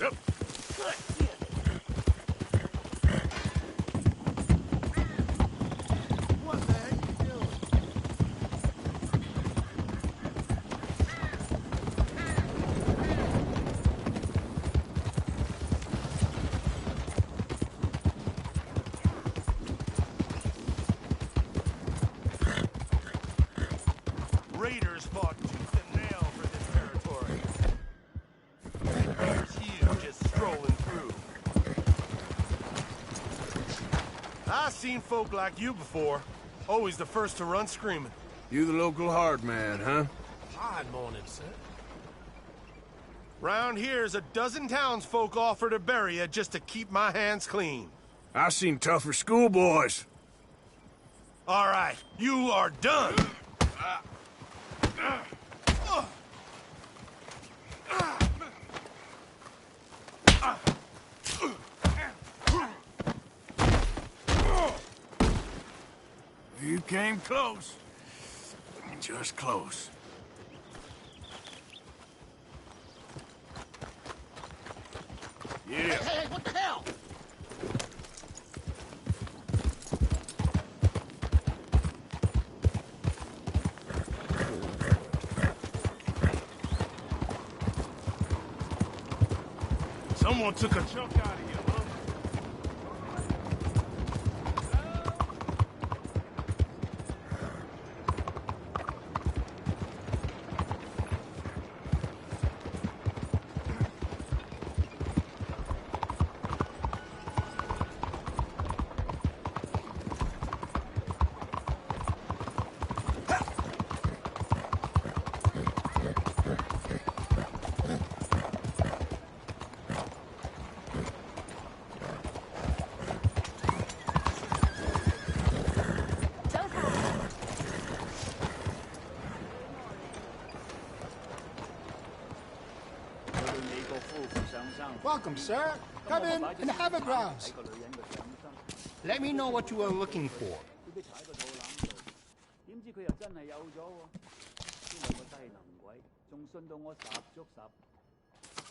Yep. What the heck you doing? Raiders fought tooth and nail for this territory. Here's you just strolling through. I've seen folk like you before. Always the first to run screaming. You the local hard man, huh? Fine morning, sir. Round here's a dozen townsfolk offer to bury you just to keep my hands clean. I've seen tougher schoolboys. All right, you are done. You came close. Just close. Yeah. Hey, what the hell? Someone took a chunk out of you, huh? Welcome, sir. Come in and have a browse. Let me know what you are looking for.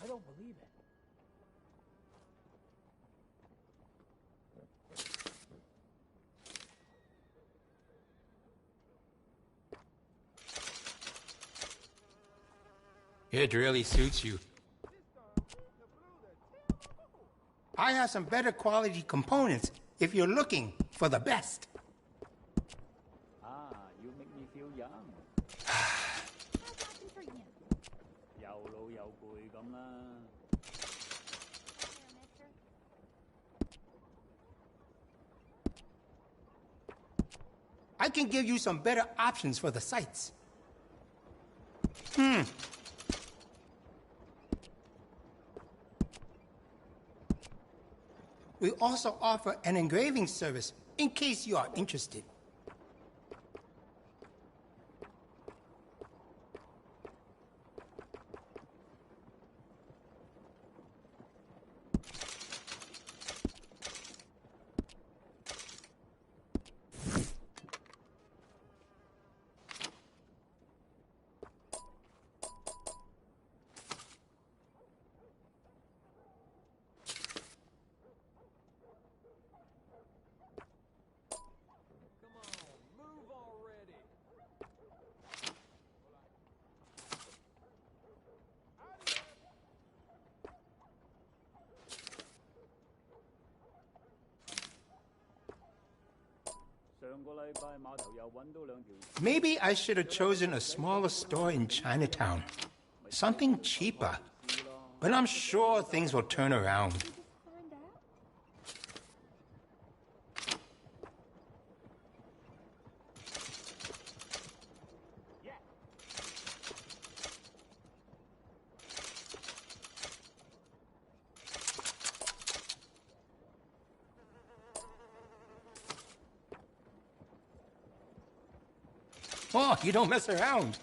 I don't believe it. It really suits you. I have some better quality components if you're looking for the best. Ah, you make me feel young. 又老又攰咁啦。I can give you some better options for the sights. We also offer an engraving service in case you are interested. Maybe I should have chosen a smaller store in Chinatown. Something cheaper. But I'm sure things will turn around. Oh, you don't mess around.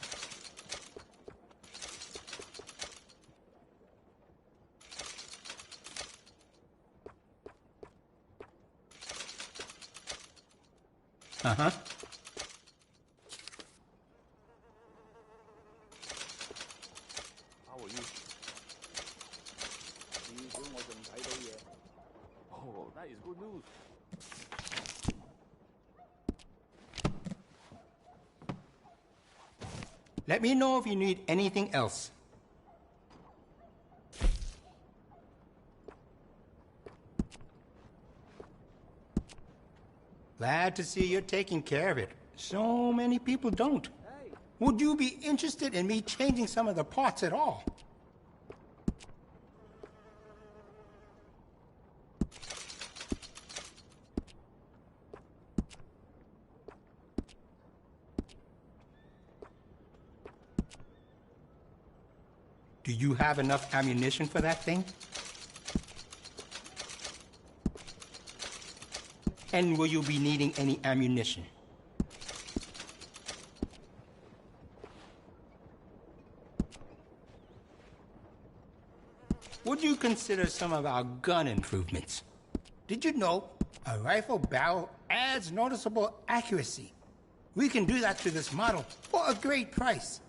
Uh-huh. How are you? Oh, that is good news. Let me know if you need anything else. Glad to see you're taking care of it. So many people don't. Would you be interested in me changing some of the parts at all? Do you have enough ammunition for that thing? And will you be needing any ammunition? Would you consider some of our gun improvements? Did you know a rifle barrel adds noticeable accuracy? We can do that to this model for a great price.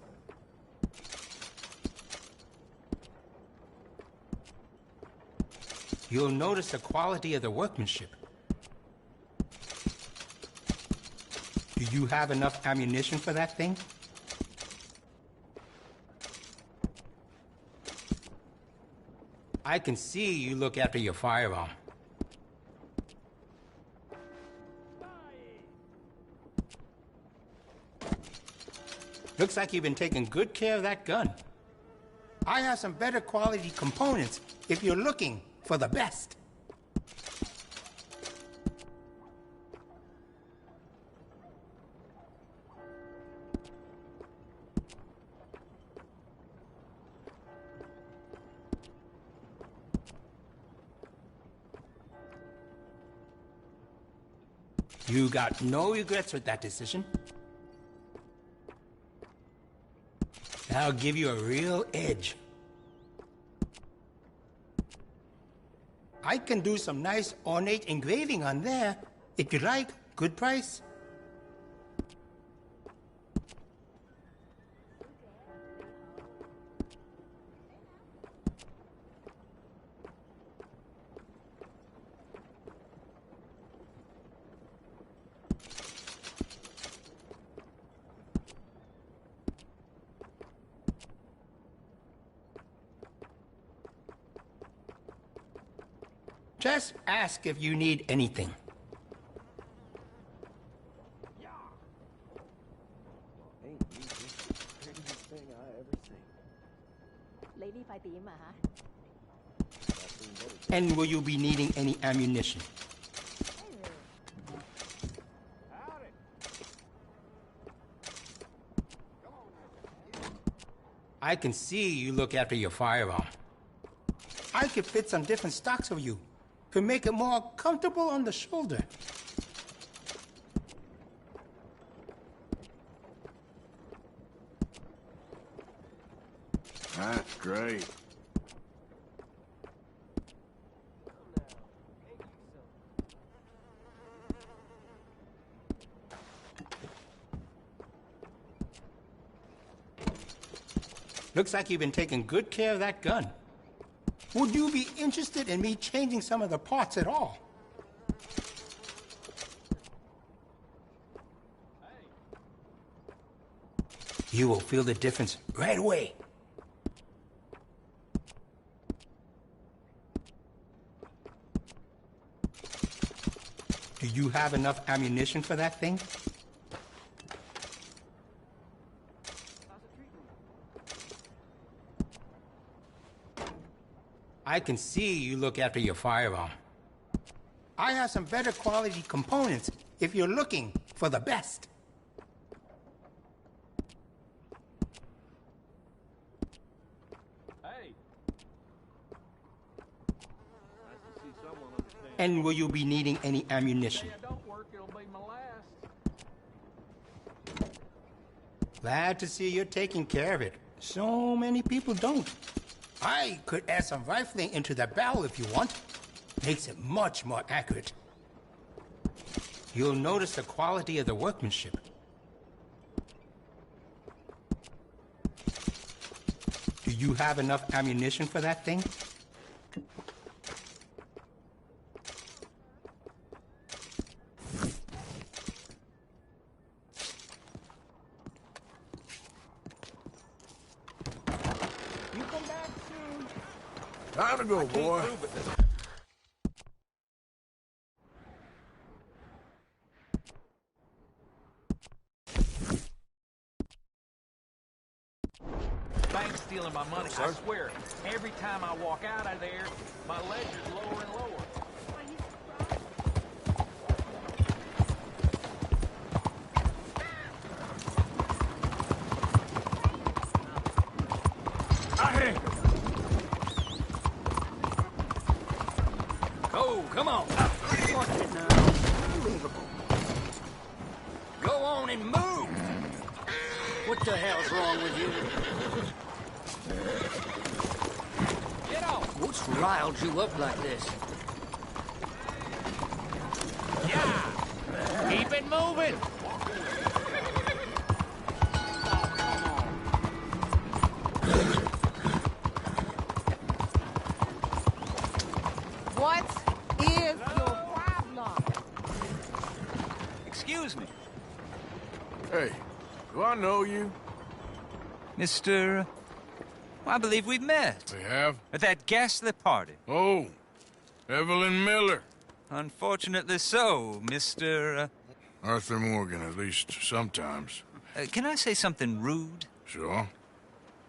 You'll notice the quality of the workmanship. Do you have enough ammunition for that thing? I can see you look after your firearm. Looks like you've been taking good care of that gun. I have some better quality components if you're looking for the best. You got no regrets with that decision. That'll give you a real edge. I can do some nice ornate engraving on there. If you like, good price. Just ask if you need anything. And will you be needing any ammunition? I can see you look after your firearm. I could fit some different stocks for you to make it more comfortable on the shoulder. That's great. Looks like you've been taking good care of that gun. Would you be interested in me changing some of the parts at all? You will feel the difference right away. Do you have enough ammunition for that thing? I can see you look after your firearm. I have some better quality components if you're looking for the best. Hey. And will you be needing any ammunition? Don't work, it'll be my last. Glad to see you're taking care of it. So many people don't. I could add some rifling into the barrel if you want. Makes it much more accurate. You'll notice the quality of the workmanship. Do you have enough ammunition for that thing? Time to go, boy. Bank's stealing my money, I swear. Every time I walk out of there, my ledger's lower and lower. Oh, come on. Watch it now. Unbelievable. Go on and move. What the hell's wrong with you? Get off! What's riled you up like this? Yeah! Keep it moving! What is your problem? Excuse me. Hey, do I know you? Mr. I believe we've met. We have? At that ghastly party. Oh, Evelyn Miller. Unfortunately so, Mr. Arthur Morgan, at least sometimes. Can I say something rude? Sure.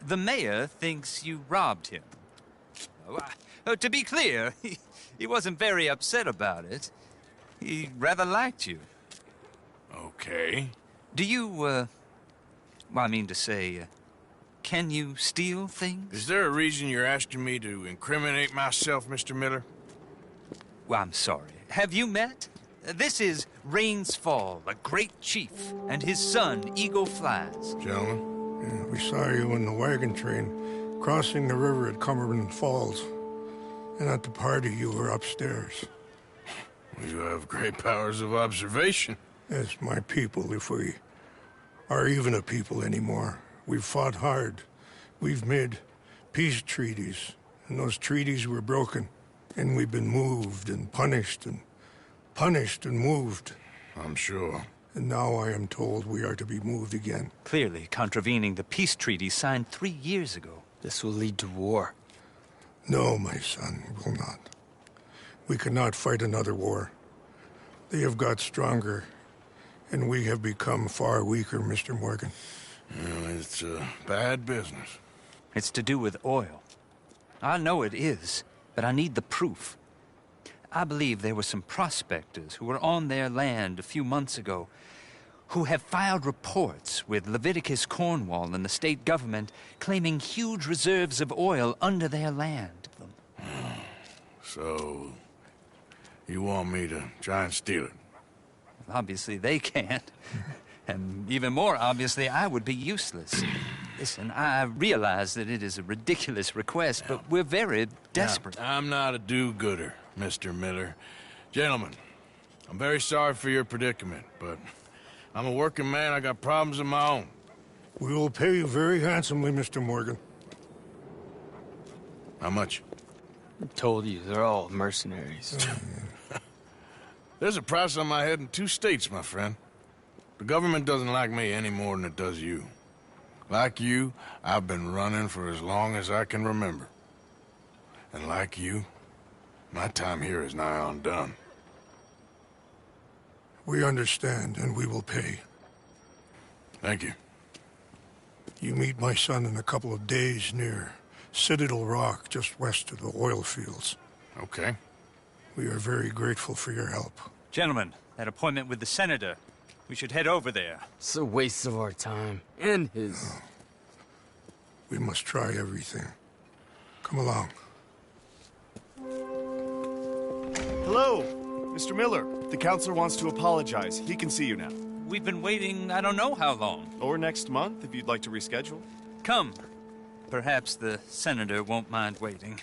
The mayor thinks you robbed him. To be clear, he wasn't very upset about it. He rather liked you. Okay. Do you, well, I mean to say, can you steal things? Is there a reason you're asking me to incriminate myself, Mr. Miller? Well, I'm sorry. Have you met? This is Rains Fall, a great chief, and his son, Eagle Flies. Gentlemen, we saw you in the wagon train crossing the river at Cumberland Falls. And at the party, you were upstairs. You have great powers of observation. Yes, my people, if we are even a people anymore. We've fought hard. We've made peace treaties, and those treaties were broken. And we've been moved and punished and moved. I'm sure. And now I am told we are to be moved again. Clearly contravening the peace treaty signed 3 years ago. This will lead to war. No, my son, it will not. We cannot fight another war. They have got stronger, and we have become far weaker, Mr. Morgan. Well, it's bad business. It's to do with oil. I know it is, but I need the proof. I believe there were some prospectors who were on their land a few months ago who have filed reports with Leviticus Cornwall and the state government claiming huge reserves of oil under their land. So, you want me to try and steal it? Obviously they can't. And even more obviously, I would be useless. Listen, I realize that it is a ridiculous request, but we're very desperate. Now, I'm not a do-gooder, Mr. Miller. Gentlemen, I'm very sorry for your predicament, but I'm a working man. I got problems of my own. We will pay you very handsomely, Mr. Morgan. How much? I told you, they're all mercenaries. There's a price on my head in 2 states, my friend. The government doesn't like me any more than it does you. Like you, I've been running for as long as I can remember. And like you, my time here is nigh on done. We understand, and we will pay. Thank you. You meet my son in a couple of days near Citadel Rock, just west of the oil fields. Okay. We are very grateful for your help. Gentlemen, that appointment with the senator. We should head over there. It's a waste of our time. And his. We must try everything. Come along. Hello, Mr. Miller. The counselor wants to apologize. He can see you now. We've been waiting I don't know how long. Or next month, if you'd like to reschedule. Come. Perhaps the senator won't mind waiting.